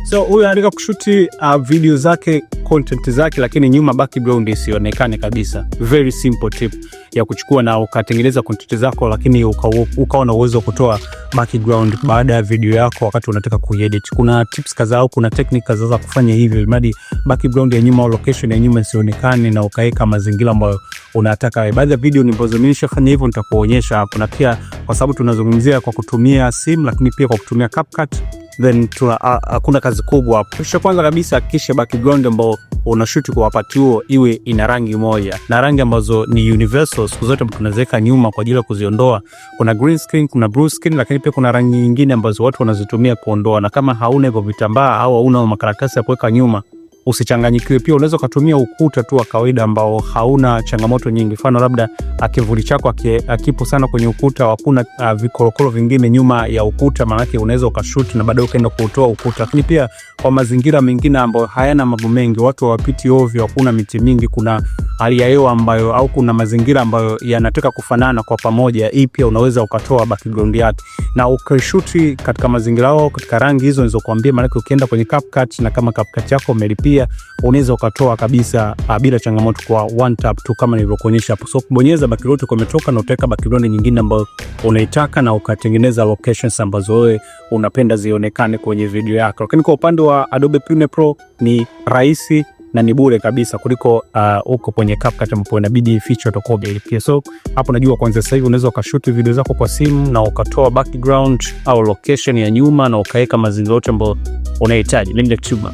So huyu anataka kushuti video zake, content zake, lakini nyuma background isionekane kabisa. Very simple tip ya kuchukua na ukatengeneza content zako, lakini ukawa na uwezo kutoa background baada ya video yako wakati unataka kuedit. Kuna tips kadhaa au kuna technique kadhaa za kufanya hivyo ili background ya nyuma au location ya nyuma isionekane na ukaweka mazingira ambayo unataka. Baadhi ya video nilizoonyesha fanya hivyo nitakuonyesha hapo, na pia kwa sababu tunazungumzia kwa kutumia simu lakini pia kwa kutumia CapCut, then kuna kazi kubwa hapo. Kisha kwanza kabisa hakikisha background ambayo unashoot kwa wakati huo iwe ina rangi moja, na rangi ambazo ni universal siku zote tunazoweka nyuma kwa ajili ya kuziondoa. Kuna green screen, kuna blue screen, lakini pia kuna rangi nyingine ambazo watu wanazitumia kuondoa. Na kama hauna hivyo vitambaa au hauna makaratasi ya kuweka nyuma, usichanganyikiwe. Pia unaweza kutumia ukuta tu wa kawaida ambao hauna changamoto nyingi. Mfano labda kivuli chako akipo sana kwenye ukuta, hakuna vikorokoro vingine nyuma ya ukuta, maana yake unaweza ukashoot na baadaye ukaenda kutoa ukuta. Lakini pia kwa mazingira mengine ambayo hayana mambo mengi, watu hawapiti ovyo, hakuna miti mingi, kuna hali ya hewa ambayo au kuna mazingira ambayo yanataka kufanana kwa pamoja, hii pia unaweza ukatoa background yake na ukashoot katika mazingira yao katika rangi hizo nilizokuambia. Maana ukienda kwenye CapCut na kama CapCut yako umelipia, unaweza ukatoa kabisa bila changamoto kwa one tap tu kama nilivyokuonyesha hapo. So kubonyeza background kwa umetoka na utaweka background nyingine ambayo unaitaka na ukatengeneza locations ambazo wewe unapenda zionekane kwenye video yako. Lakini kwa upande wa Adobe Premiere Pro ni rahisi na ni bure kabisa kuliko uko kwenye CapCut ambapo inabidi feature utakobe. So hapo najua kwanza sasa hivi unaweza ukashoot video zako kwa simu na ukatoa background au location ya nyuma na ukaweka mazingira yote ambayo unahitaji. Linda Tuba.